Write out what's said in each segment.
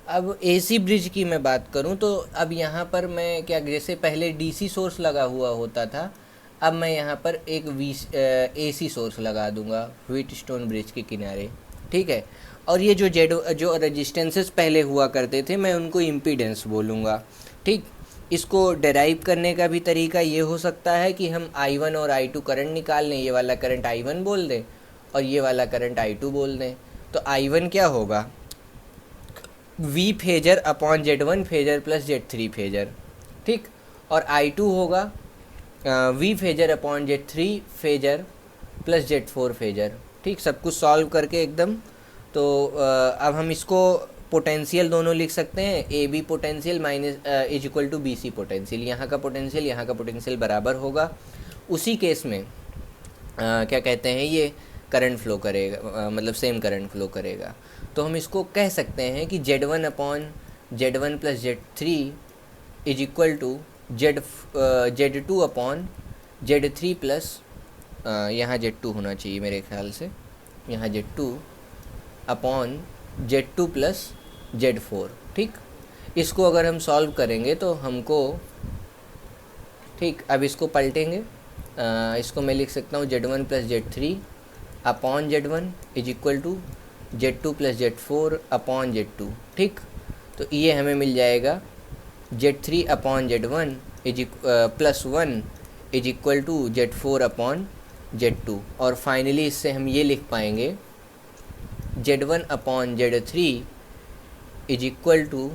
अब AC bridge की मैं बात करूं तो अब यहाँ पर मैं क्या, जैसे पहले डीसी सोर्स लगा हुआ होता था, अब मैं यहाँ पर एक एसी सोर्स लगा दूंगा व्हीटस्टोन ब्रिज के किनारे। ठीक है। और ये जो रेजिस्टेंसेस पहले हुआ करते थे, मैं उनको इम्पीडेंस बोलूँगा। ठीक। इसको डेराइव करने का भी तरीका ये हो सकता है कि हम I1 और I2 करंट निकाल लें, ये वाला करंट I1 बोल दें और ये वाला करंट I2 बोल दें। तो I1 क्या होगा, V phasor upon Z1 phasor plus Z3 phasor. ठीक। और I2 होगा V phasor upon Z3 phasor plus Z4 phasor. ठीक। सब कुछ सॉल्व करके एकदम। तो अब हम इसको पोटेंशियल दोनों लिख सकते हैं, A B potential minus is equal to B C potential. यहाँ का पोटेंशियल यहाँ का पोटेंशियल बराबर होगा। उसी केस में क्या कहते हैं, ये करंट फ्लो करेगा, मतलब सेम करंट फ्लो करेगा। तो हम इसको कह सकते हैं कि Z1 upon Z1 plus Z3 is equal to Z2 upon Z3 plus, यहाँ Z2 होना चाहिए मेरे ख्याल से, यहाँ Z2 upon Z2 plus Z4। ठीक। इसको अगर हम सॉल्व करेंगे तो हमको, ठीक, अब इसको पलटेंगे। इसको मैं लिख सकता हूँ Z1 plus Z3 upon Z1 is equal to Z2 plus Z4 upon Z2। ठीक। तो ये हमें मिल जाएगा Z3 upon Z1 plus 1 is equal to Z4 upon Z2। और फाइनली इससे हम ये लिख पाएंगे Z1 upon Z3 is equal to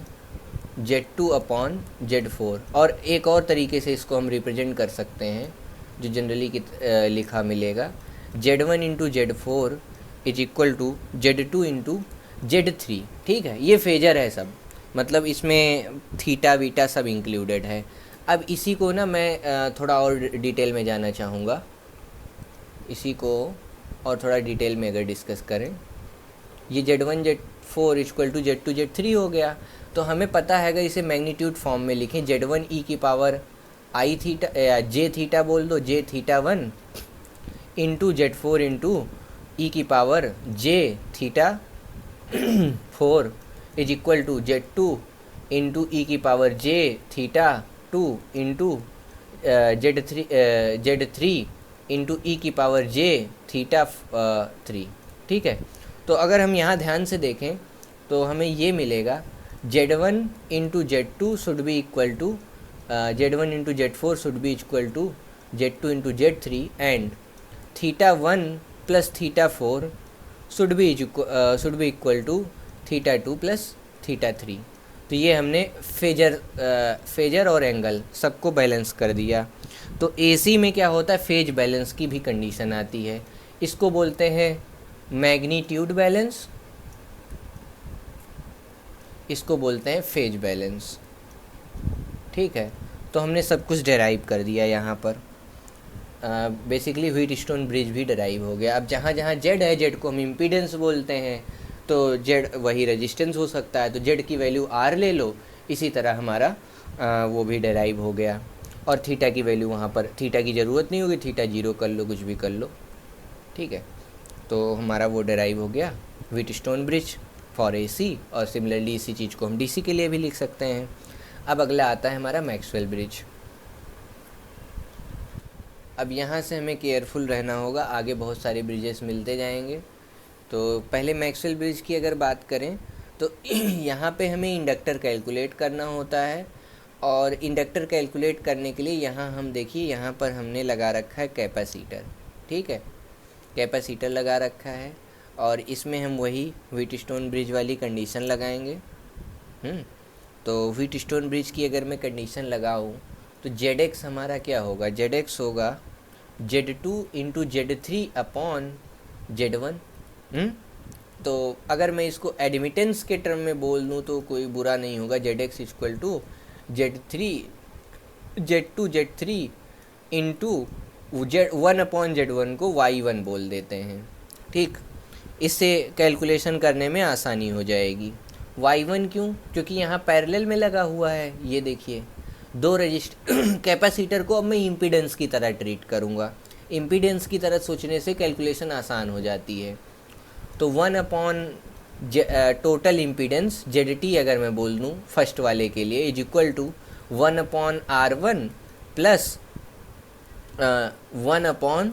Z2 upon Z4। और एक और तरीके से इसको हम रिप्रेजेंट कर सकते हैं, जो जनरली लिखा मिलेगा, Z1 into Z4 is equal to Z2 into Z3। ठीक है। ये फेजर है सब, मतलब इसमें थीटा वीटा सब इंक्लूडेड है। अब इसी को ना मैं थोड़ा और डिटेल में जाना चाहूँगा। इसी को और थोड़ा डिटेल में अगर डिस्कस करें, ये Z1 Z4 equal to Z2 Z3 हो गया। तो हमें पता है, अगर इसे मैग्नीट्यूड फॉर्म में लिखें, Z1 e की पावर आई थीटा या जे थीटा बोल दो, j theta 1 into Z4 into e की power j theta 4 is equal to Z2 into e की power j theta 2 into Z3 into e की पावर जे थीटा 3। ठीक है। तो अगर हम यहाँ ध्यान से देखें तो हमें ये मिलेगा, Z1 into Z2 should be equal to Z1 into Z4 should be equal to Z2 into Z3 and theta 1 plus theta 4 should be equal to theta 2 plus theta 3। तो ये हमने फेजर और एंगल सबको बैलेंस कर दिया। तो AC में क्या होता है, फेज बैलेंस की भी कंडीशन आती है। इसको बोलते हैं मैग्नीट्यूड बैलेंस, इसको बोलते हैं फेज बैलेंस। ठीक है। तो हमने सब कुछ डेराइव कर दिया यहाँ पर। बेसिकली व्हीटस्टोन ब्रिज भी डेराइव हो गया। अब जहाँ जहाँ जेड है, जेड को हम इम्पीडेंस बोलते हैं, तो जेड वही रेजिस्टेंस हो सकता है, तो जेड की वैल्यू आर ले लो। इसी तरह हमारा वो भी डेराइव हो गया। और थीटा की वैल्यू वहाँ पर, थीटा की ज़रूरत नहीं होगी, थीटा 0 कर लो, कुछ भी कर लो। ठीक है। तो हमारा वो डेराइव हो गया व्हीटस्टोन ब्रिज फॉर एसी। और सिमिलरली इसी चीज़ को हम डीसी के लिए भी लिख सकते हैं। अब अगला आता है हमारा मैक्सवेल ब्रिज। अब यहाँ से हमें केयरफुल रहना होगा, आगे बहुत सारे ब्रिजेस मिलते जाएंगे। तो पहले मैक्सवेल ब्रिज की अगर बात करें तो यहाँ पे हमें इंडक्टर कैलकुलेट करना होता है। और इंडक्टर कैलकुलेट करने के लिए यहाँ हम देखिए, यहाँ पर हमने लगा रखा है कैपेसिटर। ठीक है। कैपेसिटर लगा रखा है और इसमें हम वही व्हीटस्टोन ब्रिज वाली कंडीशन लगाएंगे। तो व्हीटस्टोन ब्रिज की अगर मैं कंडीशन लगाऊँ तो ZX हमारा क्या होगा, ZX होगा Z2 into Z3 upon Z1। तो अगर मैं इसको एडमिटेंस के टर्म में बोल दूँ तो कोई बुरा नहीं होगा। ZX equal to Z2 Z3 into Z1 upon Z1 को Y1 बोल देते हैं। ठीक। इससे कैलकुलेशन करने में आसानी हो जाएगी। Y1 क्यों, क्योंकि यहाँ पैरेलल में लगा हुआ है। ये देखिए, दो कैपेसिटर को अब मैं इम्पीडेंस की तरह ट्रीट करूँगा। इम्पीडेंस की तरह सोचने से कैलकुलेशन आसान हो जाती है। तो 1 अपॉन टोटल इम्पीडेंस ZT अगर मैं बोल दूँ फर्स्ट वाले के लिए is equal to 1/R1 plus 1/j⍵C1।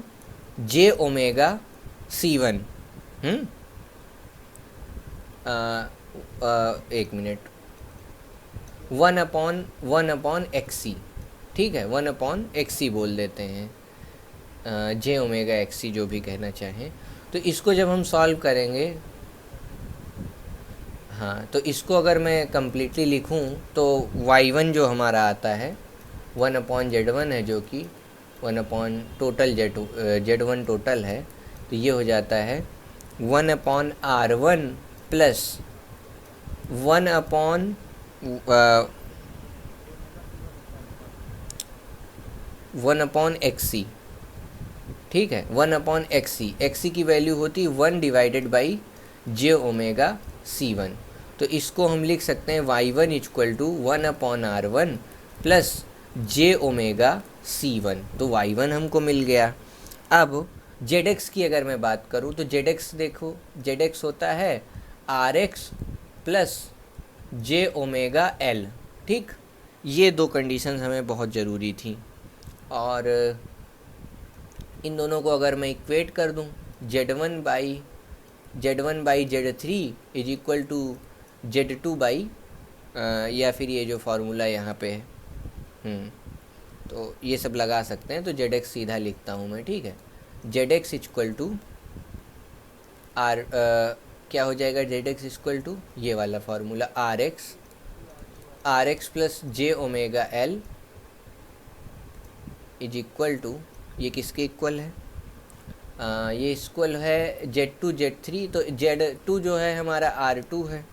एक मिनट, 1/XC, ठीक है, 1/XC बोल देते हैं, j⍵XC जो भी कहना चाहें। तो इसको जब हम सॉल्व करेंगे, हाँ, तो इसको अगर मैं कम्प्लीटली लिखूं तो y1 जो हमारा आता है 1/Z1 है, जो कि 1/टोटल Z1 टोटल है, तो ये हो जाता है 1/R1 प्लस 1/XC, ठीक है, 1/XC। XC की वैल्यू होती है 1 डिवाइडेड बाई j⍵C1। तो इसको हम लिख सकते हैं y1 equal to 1/R1 plus j⍵C1। तो y1 हमको मिल गया। अब ZX की अगर मैं बात करूँ तो ZX देखो, ZX होता है RX प्लस j⍵L, ठीक। ये दो कंडीशंस हमें बहुत ज़रूरी थी, और इन दोनों को अगर मैं इक्वेट कर दूं, Z1 by Z3 is equal to Z2 by, या फिर ये जो फार्मूला यहाँ पे है, तो ये सब लगा सकते हैं। तो ZX सीधा लिखता हूँ मैं, ठीक है। ZX इक्वल टू क्या हो जाएगा, ZX इक्वल टू ये वाला formula RX plus j⍵L is equal to, ये किसके इक्वल है, ये इक्वल है Z2 Z3। तो Z2 जो है हमारा R2 है,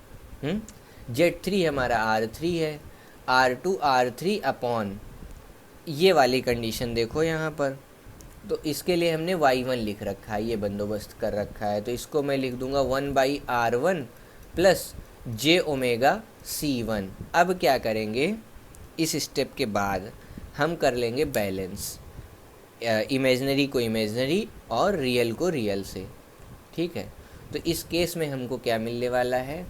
Z3 हमारा R3 है, R2 R3 अपॉन ये वाली कंडीशन देखो यहाँ पर। तो इसके लिए हमने y1 लिख रखा है, ये बंदोबस्त कर रखा है। तो इसको मैं लिख दूंगा 1/R1 प्लस j⍵C1। अब क्या करेंगे, इस स्टेप के बाद हम कर लेंगे बैलेंस, इमेजनरी को इमेजनरी और रियल को रियल से, ठीक है। तो इस केस में हमको क्या मिलने वाला है,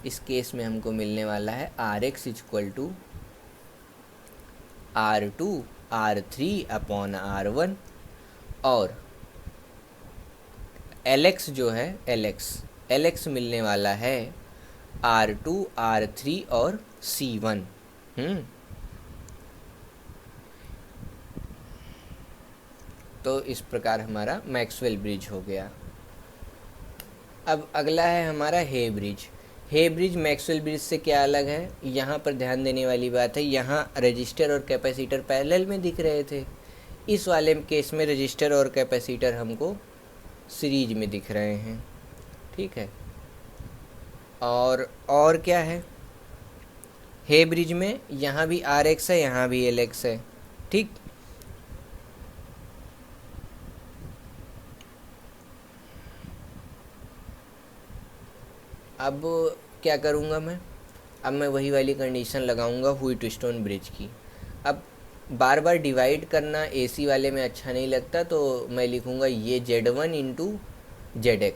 इस केस में हमको मिलने वाला है RX equal to R2 R3 upon R1, और LX जो है LX मिलने वाला है R2 R3 और C1। तो इस प्रकार हमारा मैक्सवेल ब्रिज हो गया। अब अगला है हमारा हे ब्रिज। हे ब्रिज मैक्सवेल ब्रिज से क्या अलग है, यहाँ पर ध्यान देने वाली बात है, यहाँ रजिस्टर और कैपेसिटर पैरेलल में दिख रहे थे। इस वाले केस में रजिस्टर और कैपेसिटर हमको सीरीज में दिख रहे हैं, ठीक है। और क्या है, हे ब्रिज में यहाँ भी RX है, यहाँ भी LX है, ठीक। अब क्या करूँगा मैं, अब मैं वही वाली कंडीशन लगाऊंगा व्हीटस्टोन ब्रिज की। अब बार बार डिवाइड करना AC वाले में अच्छा नहीं लगता, तो मैं लिखूँगा ये Z1 into ZX,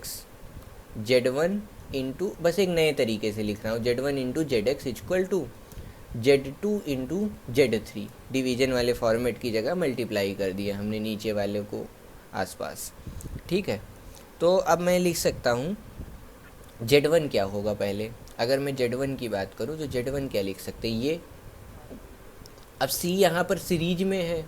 Z1 into, बस एक नए तरीके से लिख रहा हूँ, Z1 into ZX equal to Z2 into Z3। Division वाले फॉर्मेट की जगह मल्टीप्लाई कर दिया हमने नीचे वाले को आसपास, ठीक है। तो अब मैं लिख सकता हूँ Z1 क्या होगा, पहले अगर मैं Z1 की बात करूँ तो Z1 क्या लिख सकते हैं, ये अब C यहाँ पर सीरीज में है,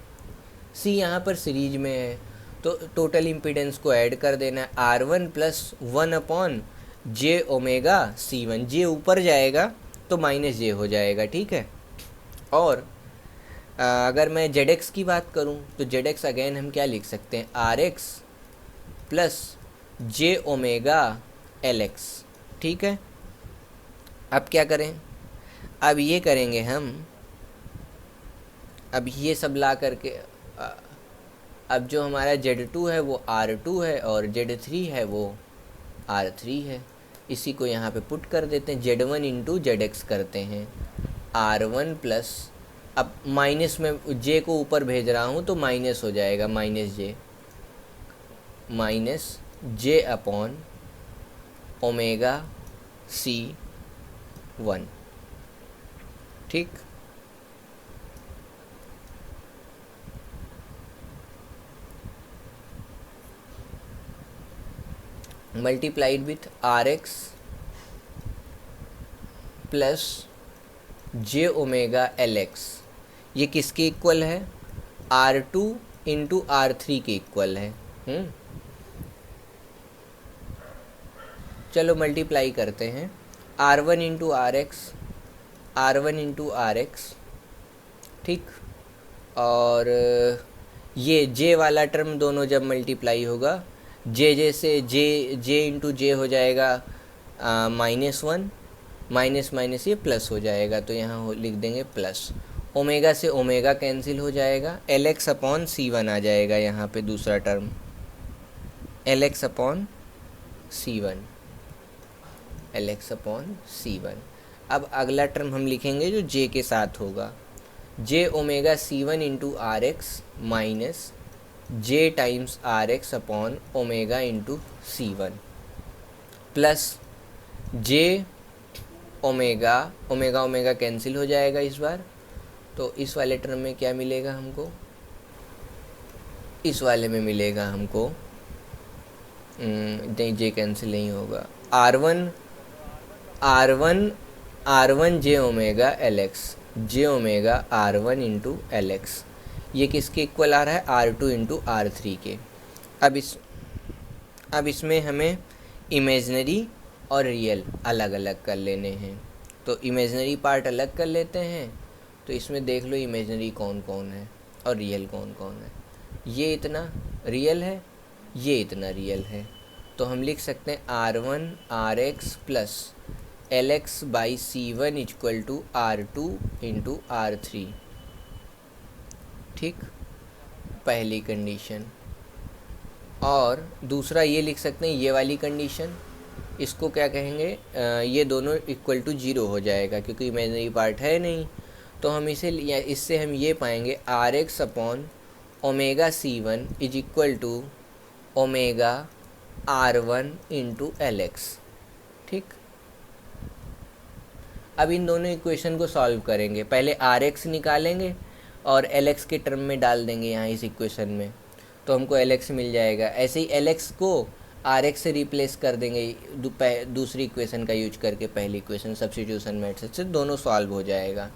C यहाँ पर सीरीज में है, तो टोटल इम्पीडेंस को ऐड कर देना है, R1 प्लस 1/j⍵C1। J ऊपर जाएगा तो माइनस J हो जाएगा, ठीक है। और अगर मैं ZX की बात करूँ तो ZX अगेन हम क्या लिख सकते हैं, RX प्लस j⍵LX, ठीक है। अब क्या करें, अब ये करेंगे हम, अब ये सब ला करके, अब जो हमारा Z2 है वो R2 है और Z3 है वो R3 है, इसी को यहाँ पे पुट कर देते हैं, Z1 इंटू ZX करते हैं, R1 प्लस, अब माइनस में J को ऊपर भेज रहा हूँ तो माइनस हो जाएगा, minus J upon omega C one. ठीक, multiplied with R x plus j omega L x, ये किसके इक्वल है? R2 इंटू R3 के इक्वल है। चलो मल्टीप्लाई करते हैं, R1 into R X, R1 into R X, ठीक। और ये जे वाला टर्म दोनों जब मल्टीप्लाई होगा, जे से जे इंटू जे हो जाएगा -1, माइनस माइनस ये प्लस हो जाएगा, तो यहाँ लिख देंगे प्लस। ओमेगा से ओमेगा कैंसिल हो जाएगा, एल एक्स अपॉन सी वन आ जाएगा यहाँ पे दूसरा टर्म, एल एक्स अपॉन सी वन, एल एक्स अपॉन सी वन। अब अगला टर्म हम लिखेंगे जो जे के साथ होगा, j omega C one into R x minus j times R x upon omega into C one plus j omega, omega omega cancel हो जाएगा इस बार, तो इस वाले टर्म में क्या मिलेगा हमको? इस वाले में मिलेगा हमको नहीं, जे कैंसिल नहीं होगा, R1 j omega L x, j omega R1 into L x, ये किसके इक्वल आ रहा है? R2 इंटू R3 के। अब इसमें हमें इमेजनरी और रियल अलग अलग कर लेने हैं, तो इमेजनरी पार्ट अलग कर लेते हैं। तो इसमें देख लो इमेजनरी कौन कौन है और रियल कौन कौन है। ये इतना रियल है, ये इतना रियल है, तो हम लिख सकते हैं R1 R x plus L X by C one equal to R2 into R3। ठीक, पहली कंडीशन। और दूसरा ये लिख सकते हैं, ये वाली कंडीशन, इसको क्या कहेंगे? ये दोनों इक्वल टू 0 हो जाएगा क्योंकि इमेजिनरी पार्ट है नहीं, तो हम इससे हम ये पाएंगे R x upon omega C one is equal to omega R1 into L X. ठीक, अब इन दोनों इक्वेशन को सॉल्व करेंगे, पहले आर एक्स निकालेंगे और एल एक्स के टर्म में डाल देंगे यहाँ इस इक्वेशन में, तो हमको एल एक्स मिल जाएगा। ऐसे ही एल एक्स को आर एक्स से रिप्लेस कर देंगे दूसरी इक्वेशन का यूज करके, पहली इक्वेशन सब्स्टिट्यूशन मेथड से दोनों सॉल्व हो जाएगा।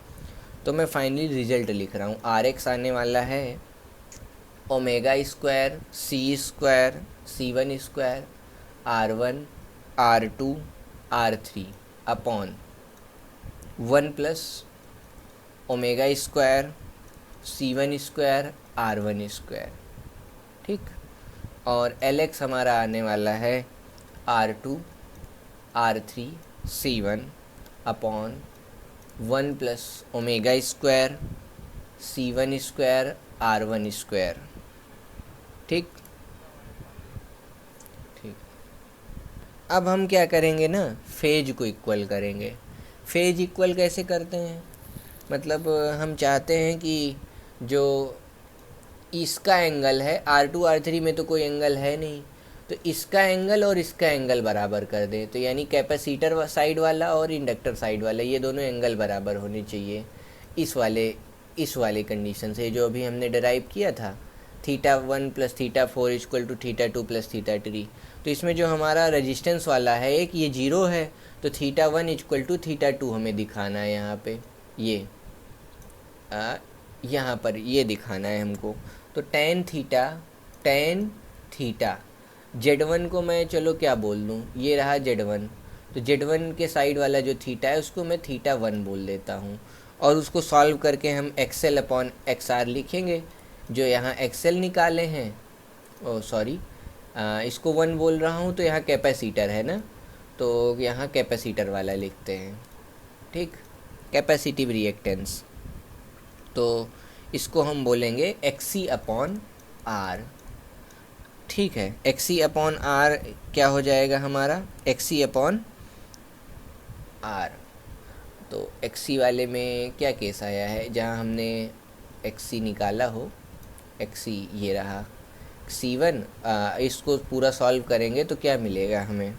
तो मैं फाइनली रिजल्ट लिख रहा हूँ, आर एक्स आने वाला है omega square C one square R1 R2 R3 upon 1 plus omega square C one square R1 square. ठीक, और एल एक्स हमारा आने वाला है R2 R3 C1 upon 1 plus omega square C one square R1 square. ठीक, अब हम क्या करेंगे ना, फेज को इक्वल करेंगे। फेज इक्वल कैसे करते हैं? मतलब हम चाहते हैं कि जो इसका एंगल है, R2 R3 में तो कोई एंगल है नहीं, तो इसका एंगल और इसका एंगल बराबर कर दें। तो यानी कैपेसिटर साइड वाला और इंडक्टर साइड वाला, ये दोनों एंगल बराबर होने चाहिए इस वाले कंडीशन से, जो अभी हमने डिराइव किया था, θ1 प्लस θ4 इक्वल टू θ2 प्लस θ3। तो इसमें जो हमारा रेजिस्टेंस वाला है एक, ये 0 है, तो θ1 इक्वल टू θ2 हमें दिखाना है यहाँ पे, यहाँ पर ये दिखाना है हमको। तो tan थीटा Z1 को मैं चलो क्या बोल दूँ, ये रहा Z1, तो Z1 के साइड वाला जो थीटा है उसको मैं θ1 बोल देता हूँ, और उसको सॉल्व करके हम XL अपॉन XR लिखेंगे, जो यहाँ XL निकाले हैं। ओ सॉरी, इसको 1 बोल रहा हूँ, तो यहाँ कैपेसिटर है ना, तो यहाँ कैपेसिटर वाला लिखते हैं। ठीक, कैपेसिटिव रिएक्टेंस, तो इसको हम बोलेंगे XC अपॉन R। ठीक है, XC अपॉन R क्या हो जाएगा हमारा, XC अपॉन R। तो XC वाले में क्या केस आया है, जहाँ हमने XC निकाला हो, XC ये रहा C1, इसको पूरा सॉल्व करेंगे तो क्या मिलेगा हमें,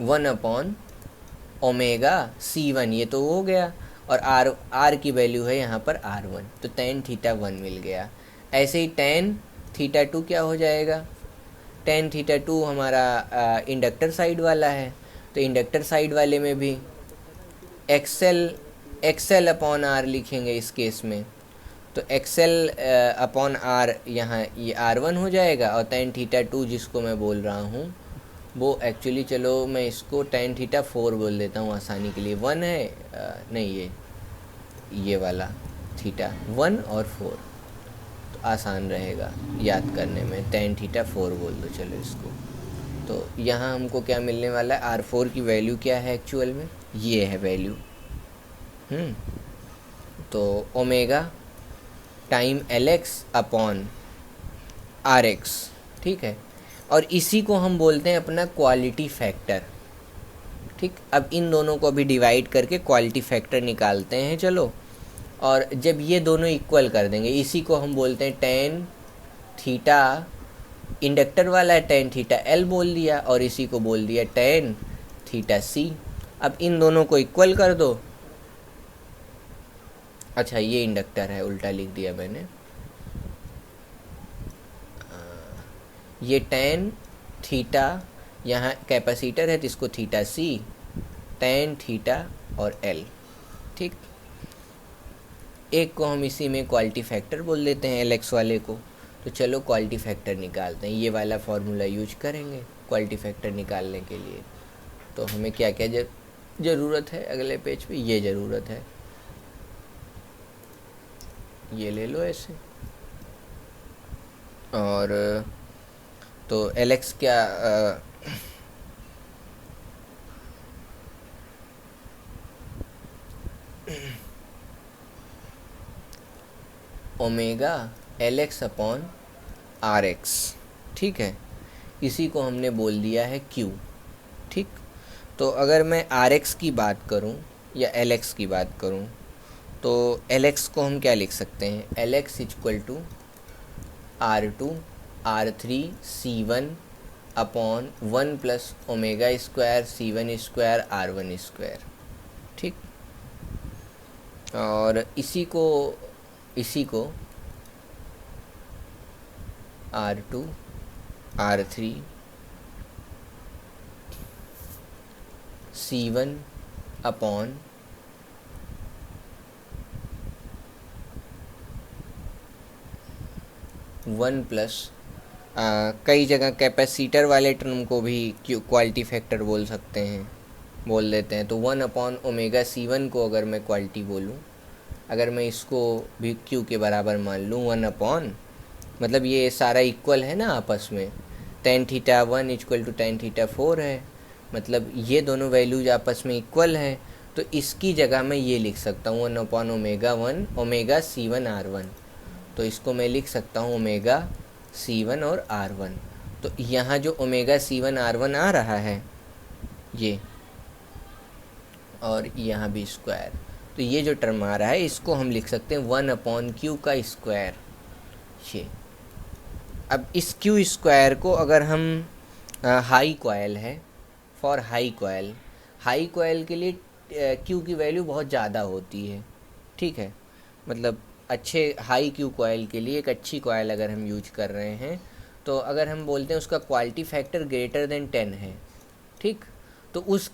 1 अपॉन ओमेगा C1, ये तो हो गया, और आर की वैल्यू है यहाँ पर R1, तो tan थीटा 1 मिल गया। ऐसे ही tan थीटा 2 क्या हो जाएगा, tan थीटा 2 हमारा इंडक्टर साइड वाला है, तो इंडक्टर साइड वाले में भी एक्सएल अपॉन आर लिखेंगे इस केस में, तो एक्सएल अपॉन आर यहाँ ये R1 हो जाएगा, और tan थीटा 2 जिसको मैं बोल रहा हूँ वो एक्चुअली, चलो मैं इसको tan थीटा 4 बोल देता हूँ आसानी के लिए, 1 है नहीं, ये वाला थीटा 1 और 4, तो आसान रहेगा याद करने में, tan थीटा 4 बोल दो चलो इसको। तो यहाँ हमको क्या मिलने वाला है, R4 की वैल्यू क्या है एक्चुअल में, ये है वैल्यू। तो omega time LX upon RX, ठीक है, और इसी को हम बोलते हैं अपना क्वालिटी फैक्टर। ठीक, अब इन दोनों को अभी डिवाइड करके क्वालिटी फैक्टर निकालते हैं चलो, और जब ये दोनों इक्वल कर देंगे, इसी को हम बोलते हैं tan थीटा, इंडक्टर वाला है tan थीटा L बोल दिया, और इसी को बोल दिया tan थीटा C। अब इन दोनों को इक्वल कर दो, अच्छा ये इंडक्टर है, उल्टा लिख दिया मैंने, ये tan थीटा, यहाँ कैपेसिटर है तो इसको थीटा C, tan थीटा और L। ठीक, एक को हम इसी में क्वालिटी फैक्टर बोल देते हैं LX वाले को। तो चलो क्वालिटी फैक्टर निकालते हैं, ये वाला फॉर्मूला यूज करेंगे क्वालिटी फैक्टर निकालने के लिए। तो हमें क्या क्या ज़रूरत है, अगले पेज पे ये ज़रूरत है, ये ले लो ऐसे, और तो LX क्या ओमेगा LX अपॉन RX, ठीक है, इसी को हमने बोल दिया है Q। ठीक, तो अगर मैं RX की बात करूं या LX की बात करूं, तो LX को हम क्या लिख सकते हैं, LX equal to R2 R3 C1 upon 1 plus omega square C1 square R1 square. ठीक, और इसी को R2 R3 C1 upon 1 plus, कई जगह कैपेसिटर वाले टर्म को भी क्वालिटी फैक्टर बोल सकते हैं, बोल देते हैं। तो 1 अपॉन ओमेगा C1 को अगर मैं क्वालिटी बोलूँ, अगर मैं इसको भी Q के बराबर मान लूँ, 1 अपॉन, मतलब ये सारा इक्वल है ना आपस में, tan theta 1 equal to tan theta 4 है, मतलब ये दोनों वैल्यूज आपस में इक्वल है, तो इसकी जगह मैं ये लिख सकता हूँ 1 अपॉन ओमेगा C1 R1, तो इसको मैं लिख सकता हूँ ओमेगा C1 और R1। तो यहाँ जो ओमेगा C1 R1 आ रहा है ये, और यहाँ भी स्क्वायर, तो ये जो टर्म आ रहा है इसको हम लिख सकते हैं 1 अपॉन Q का स्क्वायर। ये अब इस Q स्क्वायर को अगर हम हाई कॉयल है, फॉर हाई कॉयल के लिए Q की वैल्यू बहुत ज़्यादा होती है। ठीक है, मतलब अच्छे हाई Q कॉयल के लिए, एक अच्छी कॉयल अगर हम यूज कर रहे हैं, तो अगर हम बोलते हैं उसका क्वालिटी फैक्टर ग्रेटर देन 10 है, ठीक, तो उस